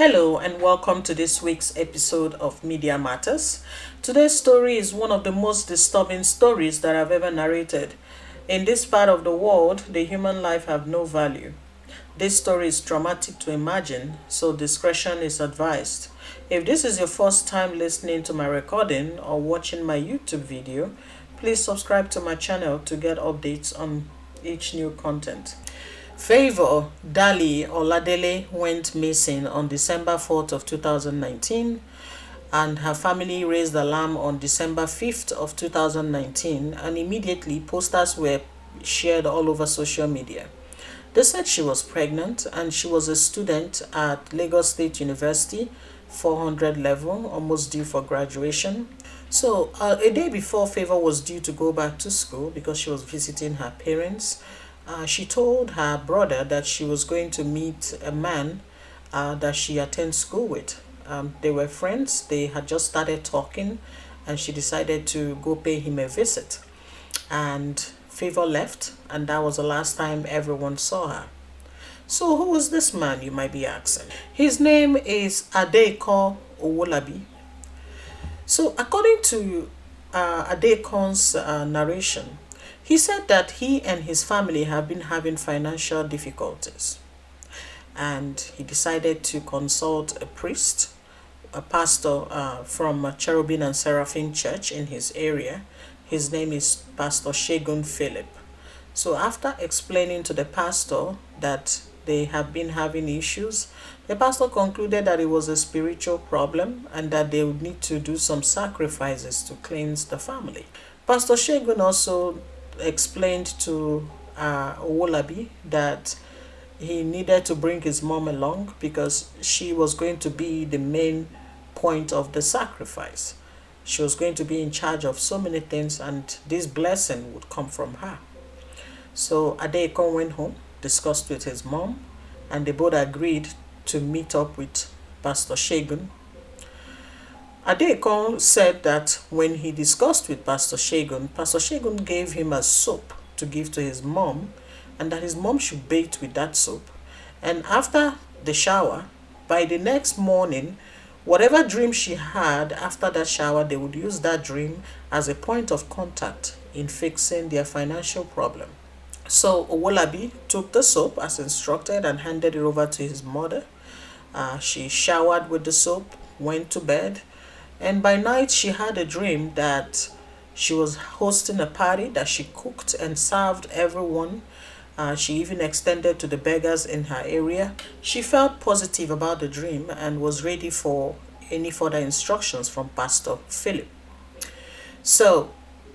Hello and welcome to this week's episode of Media Matters. Today's story is one of the most disturbing stories that I've ever narrated. In this part of the world, the human life have no value. This story is traumatic to imagine, so discretion is advised. If this is your first time listening to my recording or watching my YouTube video, please subscribe to my channel to get updates on each new content. Favour-Daley Oladele went missing on December 4th of 2019, and her family raised alarm on December 5th of 2019, and immediately posters were shared all over social media. They said she was pregnant and she was a student at Lagos State University 400 level, almost due for graduation. So a day before Favour was due to go back to school because she was visiting her parents, she told her brother that she was going to meet a man that she attends school with. They were friends, they had just started talking, and she decided to go pay him a visit. And Favour left, and that was the last time everyone saw her. So, who was this man, you might be asking? His name is Adeko Owolabi. So, according to Adekon's narration, he said that he and his family have been having financial difficulties, and he decided to consult a priest, a pastor from Cherubim and Seraphim Church in his area. His name is Pastor Shegun Philip. So after explaining to the pastor that they have been having issues, the pastor concluded that it was a spiritual problem and that they would need to do some sacrifices to cleanse the family. Pastor Shegun also explained to Owolabi that he needed to bring his mom along because she was going to be the main point of the sacrifice. She was going to be in charge of so many things, and this blessing would come from her. So Adekon went home, discussed with his mom, and they both agreed to meet up with Pastor Shegun. Adekon said that when he discussed with Pastor Shegun gave him a soap to give to his mom, and that his mom should bathe with that soap. And after the shower, by the next morning, whatever dream she had after that shower, they would use that dream as a point of contact in fixing their financial problem. So Owolabi took the soap as instructed and handed it over to his mother. She showered with the soap, went to bed, and by night she had a dream that she was hosting a party that she cooked and served everyone. She even extended to the beggars in her area. She felt positive about the dream and was ready for any further instructions from Pastor Philip. So,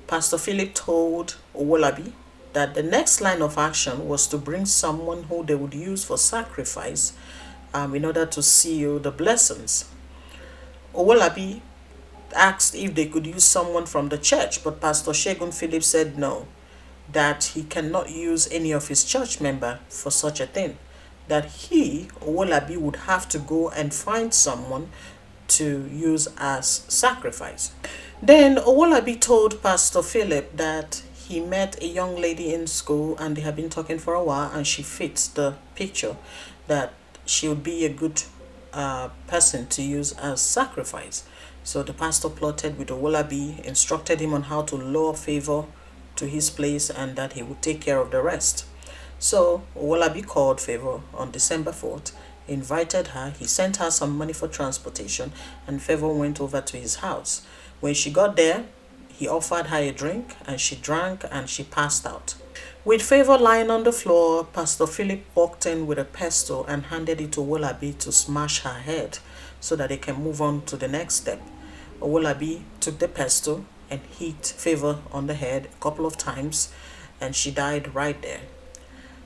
Pastor Philip told Owolabi that the next line of action was to bring someone who they would use for sacrifice in order to seal the blessings. Owolabi asked if they could use someone from the church, but Pastor Shegun Philip said no, that he cannot use any of his church member for such a thing, that he, Owolabi, would have to go and find someone to use as sacrifice. Then Owolabi told Pastor Philip that he met a young lady in school and they have been talking for a while, and she fits the picture that she would be a good person to use as sacrifice. So the pastor plotted with Owolabi, instructed him on how to lure Favour to his place, and that he would take care of the rest. So Owolabi called Favour on December 4th, invited her, he sent her some money for transportation, and Favour went over to his house. When she got there, he offered her a drink, and she drank and she passed out. With Favour lying on the floor, Pastor Philip walked in with a pestle and handed it to Owolabi to smash her head so that they can move on to the next step. Owolabi took the pestle and hit Favour on the head a couple of times, and she died right there.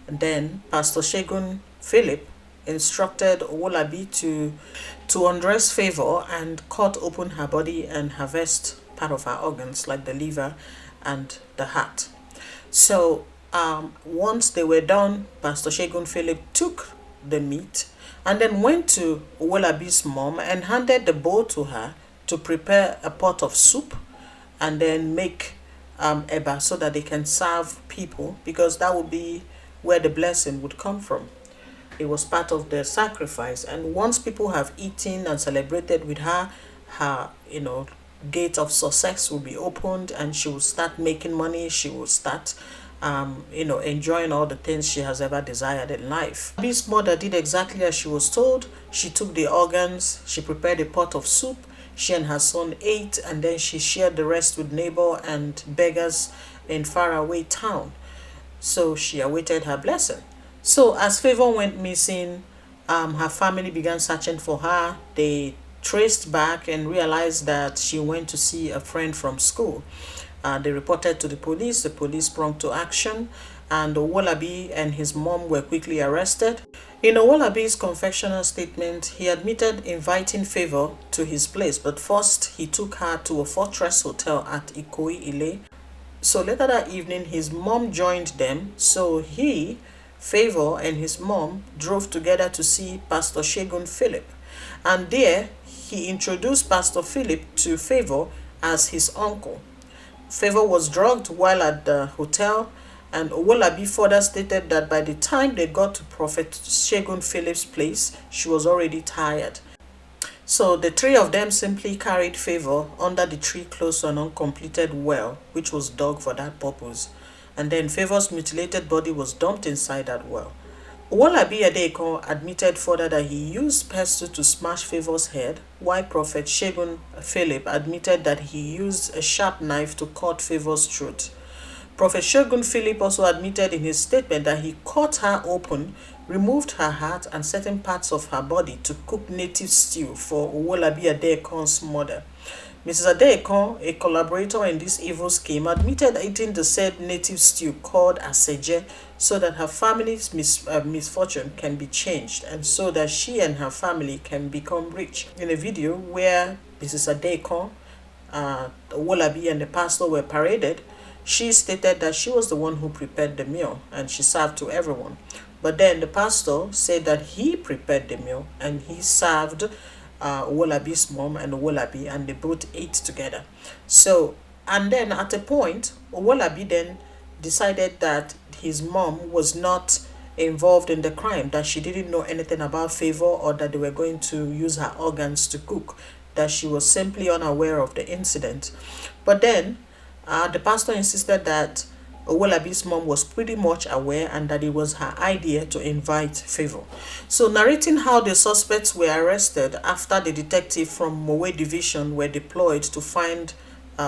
And then Pastor Shegun Philip instructed Owolabi to undress Favour and cut open her body and harvest part of her organs like the liver and the heart. So once they were done, Pastor Shegun Philip took the meat and then went to Owolabi's mom and handed the bowl to her to prepare a pot of soup and then make eba so that they can serve people, because that would be where the blessing would come from. It was part of the sacrifice. And once people have eaten and celebrated with her, her, gate of success will be opened, and she will start making money. She will start enjoying all the things she has ever desired in life. Abby's mother did exactly as she was told. She took the organs, she prepared a pot of soup, she and her son ate, and then she shared the rest with neighbor and beggars in faraway town. So she awaited her blessing. So as Favour went missing, her family began searching for her. They traced back and realized that she went to see a friend from school. They reported to the police. The police sprung to action, and Owolabi and his mom were quickly arrested. In Owolabi's confessional statement, he admitted inviting Favour to his place, but first he took her to a fortress hotel at Ikoyi-Ile. So later that evening, his mom joined them. So he, Favour, and his mom drove together to see Pastor Segun Philip. And there, he introduced Pastor Philip to Favour as his uncle. Favour was drugged while at the hotel, and Owolabi further stated that by the time they got to Prophet Segun Philip's place, she was already tired. So the three of them simply carried Favour under the tree close to an uncompleted well, which was dug for that purpose. And then Favour's mutilated body was dumped inside that well. Owolabi Adeko admitted further that he used pestle to smash Favour's head, while Prophet Segun Philip admitted that he used a sharp knife to cut Favour's throat. Prophet Segun Philip also admitted in his statement that he cut her open, removed her heart and certain parts of her body to cook native stew for Owolabi Adekon's mother. Mrs. Adekon, a collaborator in this evil scheme, admitted eating the said native stew called aseje so that her family's misfortune can be changed and so that she and her family can become rich. In a video where Mrs. Adekon, Owolabi and the pastor were paraded, she stated that she was the one who prepared the meal and she served to everyone. But then the pastor said that he prepared the meal and he served Owolabi's mom and Owolabi, and they both ate together. So, and then at a point, Owolabi then decided that his mom was not involved in the crime, that she didn't know anything about Favour or that they were going to use her organs to cook, that she was simply unaware of the incident. But then the pastor insisted that Owolabi's mom was pretty much aware and that it was her idea to invite Favour. So narrating how the suspects were arrested after the detective from Mowe Division were deployed to find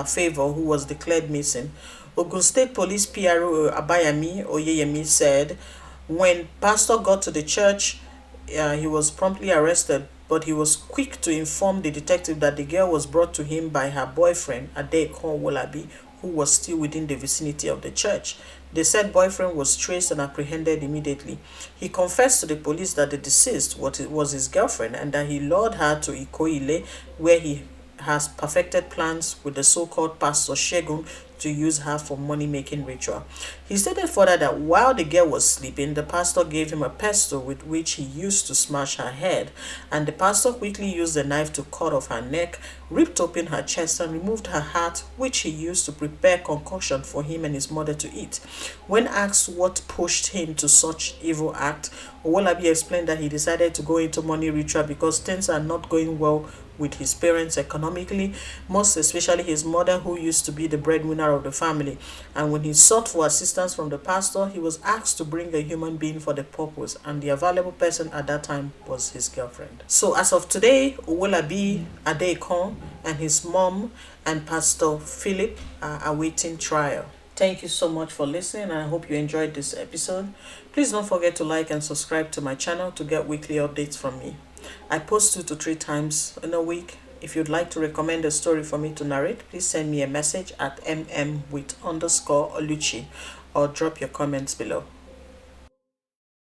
Favour, who was declared missing, Ogun State Police PRO Abayami Oyeyemi said when Pastor got to the church, he was promptly arrested, but he was quick to inform the detective that the girl was brought to him by her boyfriend, Adekon Owolabi, who was still within the vicinity of the church. The said boyfriend was traced and apprehended immediately. He confessed to the police that the deceased was his girlfriend and that he lured her to Ikoyi-Ile, where he has perfected plans with the so-called Pastor Segun to use her for money-making ritual. He stated further that while the girl was sleeping, the pastor gave him a pestle with which he used to smash her head, and the pastor quickly used the knife to cut off her neck, ripped open her chest, and removed her heart, which he used to prepare concoction for him and his mother to eat. When asked what pushed him to such evil act, Owolabi explained that he decided to go into money ritual because things are not going well with his parents economically, most especially his mother, who used to be the breadwinner of the family. And when he sought for assistance from the pastor, he was asked to bring a human being for the purpose, and the available person at that time was his girlfriend. So as of today, Owolabi Adekon and his mom and Pastor Philip are awaiting trial. Thank you so much for listening, and I hope you enjoyed this episode. Please don't forget to like and subscribe to my channel to get weekly updates from me. I post 2 to 3 times in a week. If you'd like to recommend a story for me to narrate, please send me a message at mm with_Oluchi or drop your comments below.